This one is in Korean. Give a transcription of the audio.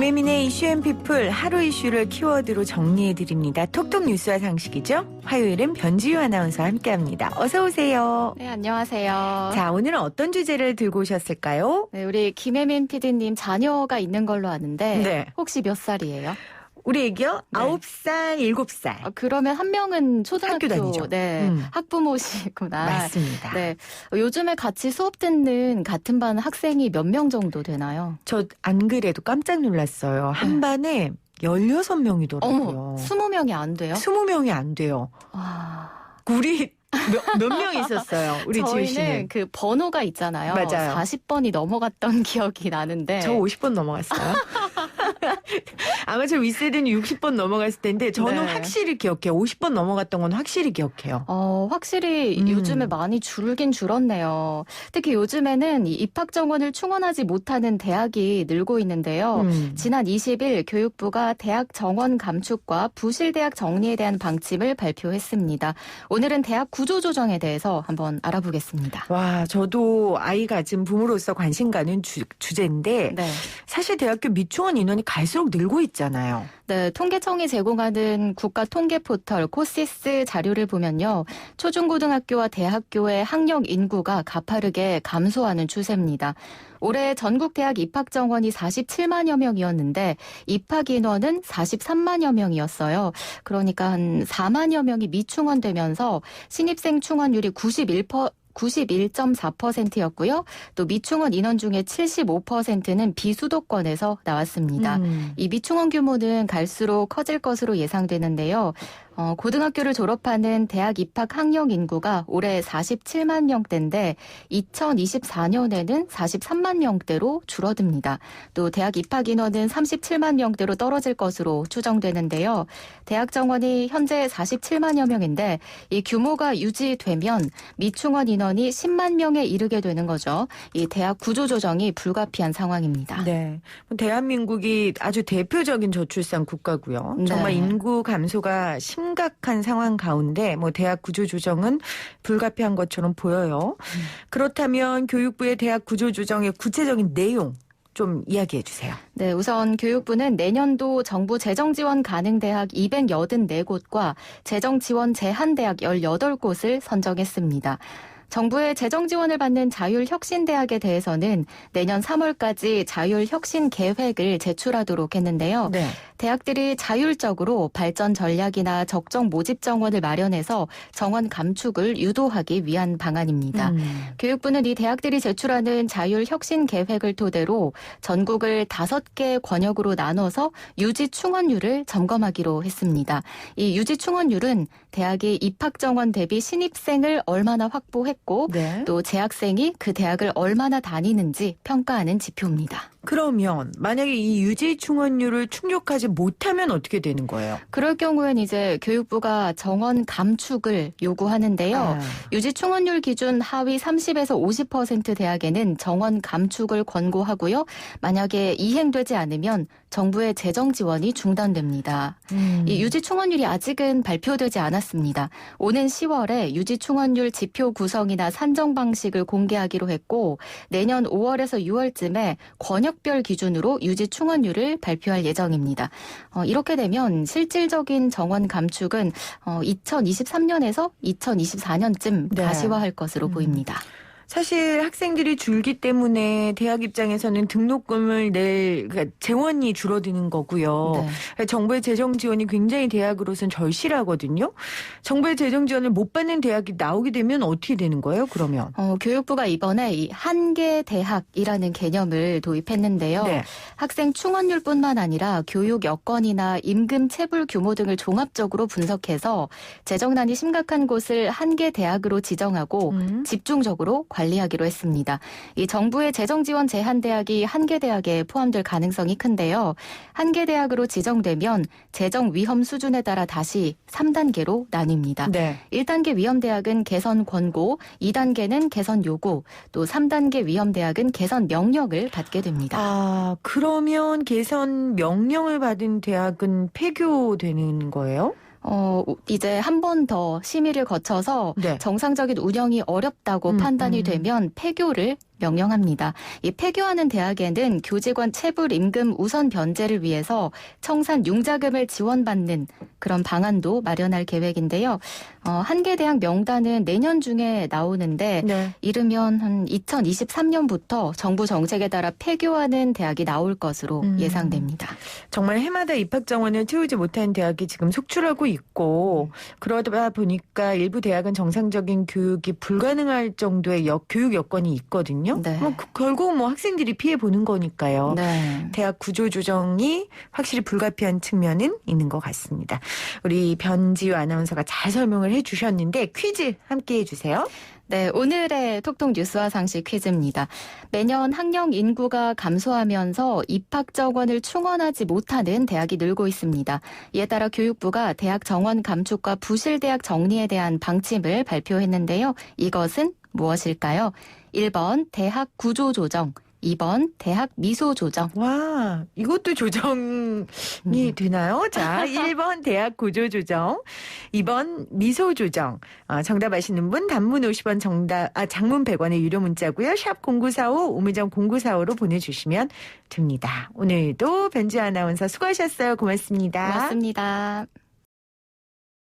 김혜민의 이슈앤피플 하루 이슈를 키워드로 정리해드립니다. 톡톡 뉴스와 상식이죠. 화요일은 변지유 아나운서와 함께합니다. 어서 오세요. 네, 안녕하세요. 자, 오늘은 어떤 주제를 들고 오셨을까요? 네, 우리 김혜민 PD님 자녀가 있는 걸로 아는데 네. 혹시 몇 살이에요? 우리 애기요? 네. 9살, 7살. 그러면 한 명은 초등학교 학교 다니죠. 네, 학부모시구나. 맞습니다. 네, 요즘에 같이 수업 듣는 같은 반 학생이 몇 명 정도 되나요? 저 안 그래도 깜짝 놀랐어요. 한 반에 16명이더라고요. 어머, 20명이 안 돼요? 20명이 안 돼요. 와. 우리 몇 명 있었어요? 우리 지우 씨는. 저희는 그 번호가 있잖아요. 맞아요. 40번이 넘어갔던 기억이 나는데. 저 50번 넘어갔어요. 아마 저 윗세대는 60번 넘어갔을 텐데 저는 네. 확실히 기억해요. 50번 넘어갔던 건 확실히 기억해요. 확실히 요즘에 많이 줄긴 줄었네요. 특히 요즘에는 이 입학 정원을 충원하지 못하는 대학이 늘고 있는데요. 지난 20일 교육부가 대학 정원 감축과 부실 대학 정리에 대한 방침을 발표했습니다. 오늘은 대학 구조 조정에 대해서 한번 알아보겠습니다. 와, 저도 아이 가진 부모로서 관심 가는 주제인데 네. 사실 대학교 미충원 인원이 갈수록 늘고 있잖아요. 네, 통계청이 제공하는 국가 통계 포털 코시스 자료를 보면요. 초중고등학교와 대학교의 학령 인구가 가파르게 감소하는 추세입니다. 올해 전국 대학 입학 정원이 47만여 명이었는데 입학 인원은 43만여 명이었어요. 그러니까 한 4만여 명이 미충원되면서 신입생 충원율이 91.4%였고요. 또 미충원 인원 중에 75%는 비수도권에서 나왔습니다. 이 미충원 규모는 갈수록 커질 것으로 예상되는데요. 고등학교를 졸업하는 대학 입학 학령 인구가 올해 47만 명대인데 2024년에는 43만 명대로 줄어듭니다. 또 대학 입학 인원은 37만 명대로 떨어질 것으로 추정되는데요. 대학 정원이 현재 47만여 명인데 이 규모가 유지되면 미충원 인원이 10만 명에 이르게 되는 거죠. 이 대학 구조 조정이 불가피한 상황입니다. 네, 대한민국이 아주 대표적인 저출산 국가고요. 정말 네. 인구 감소가 심각한 상황 가운데 대학 구조 조정은 불가피한 것처럼 보여요. 그렇다면 교육부의 대학 구조 조정의 구체적인 내용 좀 이야기해 주세요. 네, 우선 교육부는 내년도 정부 재정 지원 가능 대학 284곳과 재정 지원 제한 대학 18곳을 선정했습니다. 정부의 재정 지원을 받는 자율혁신대학에 대해서는 내년 3월까지 자율혁신 계획을 제출하도록 했는데요. 네. 대학들이 자율적으로 발전 전략이나 적정 모집 정원을 마련해서 정원 감축을 유도하기 위한 방안입니다. 교육부는 이 대학들이 제출하는 자율혁신 계획을 토대로 전국을 5개 권역으로 나눠서 유지 충원율을 점검하기로 했습니다. 이 유지 충원율은 대학이 입학 정원 대비 신입생을 얼마나 확보했고 네. 또 재학생이 그 대학을 얼마나 다니는지 평가하는 지표입니다. 그러면 만약에 이 유지 충원율을 충족하지 못하면 어떻게 되는 거예요? 그럴 경우엔 이제 교육부가 정원 감축을 요구하는데요. 유지 충원율 기준 하위 30에서 50% 대학에는 정원 감축을 권고하고요. 만약에 이행되지 않으면 정부의 재정 지원이 중단됩니다. 이 유지 충원율이 아직은 발표되지 않았습니다. 오는 10월에 유지 충원율 지표 구성이나 산정 방식을 공개하기로 했고 내년 5월에서 6월쯤에 권역별 기준으로 유지 충원율을 발표할 예정입니다. 이렇게 되면 실질적인 정원 감축은 2023년에서 2024년쯤 네. 가시화할 것으로 보입니다. 사실 학생들이 줄기 때문에 대학 입장에서는 등록금을 낼 재원이 줄어드는 거고요. 네. 정부의 재정 지원이 굉장히 대학으로서는 절실하거든요. 정부의 재정 지원을 못 받는 대학이 나오게 되면 어떻게 되는 거예요, 그러면? 교육부가 이번에 이 한계 대학이라는 개념을 도입했는데요. 네. 학생 충원율뿐만 아니라 교육 여건이나 임금 체불 규모 등을 종합적으로 분석해서 재정난이 심각한 곳을 한계 대학으로 지정하고 집중적으로 관리하기로 했습니다. 이 정부의 재정 지원 제한 대학이 한계 대학에 포함될 가능성이 큰데요. 한계 대학으로 지정되면 재정 위험 수준에 따라 다시 3단계로 나뉩니다. 네. 1단계 위험 대학은 개선 권고, 2단계는 개선 요구, 또 3단계 위험 대학은 개선 명령을 받게 됩니다. 그러면 개선 명령을 받은 대학은 폐교되는 거예요? 이제 한 번 더 심의를 거쳐서 네. 정상적인 운영이 어렵다고 판단이 되면 폐교를 명령합니다. 이 폐교하는 대학에는 교직원 체불 임금 우선 변제를 위해서 청산 융자금을 지원받는 그런 방안도 마련할 계획인데요. 한 개 대학 명단은 내년 중에 나오는데 네. 이르면 한 2023년부터 정부 정책에 따라 폐교하는 대학이 나올 것으로 예상됩니다. 정말 해마다 입학 정원을 채우지 못한 대학이 지금 속출하고 있고 그러다 보니까 일부 대학은 정상적인 교육이 불가능할 정도의 교육 여건이 있거든요. 네. 결국 학생들이 피해 보는 거니까요. 네. 대학 구조 조정이 확실히 불가피한 측면은 있는 것 같습니다. 우리 변지유 아나운서가 잘 설명을 해주셨는데 퀴즈 함께 해주세요. 네, 오늘의 톡톡 뉴스와 상식 퀴즈입니다. 매년 학령 인구가 감소하면서 입학 정원을 충원하지 못하는 대학이 늘고 있습니다. 이에 따라 교육부가 대학 정원 감축과 부실 대학 정리에 대한 방침을 발표했는데요. 이것은 무엇일까요? 1번 대학 구조 조정, 2번 대학 미소 조정. 와, 이것도 조정이 되나요? 자, 1번 대학 구조 조정, 2번 미소 조정. 정답 아시는 분 단문 50원 장문 100원의 유료 문자고요. 샵 0945 우무정 0945로 보내주시면 됩니다. 오늘도 변지유 아나운서 수고하셨어요. 고맙습니다. 고맙습니다.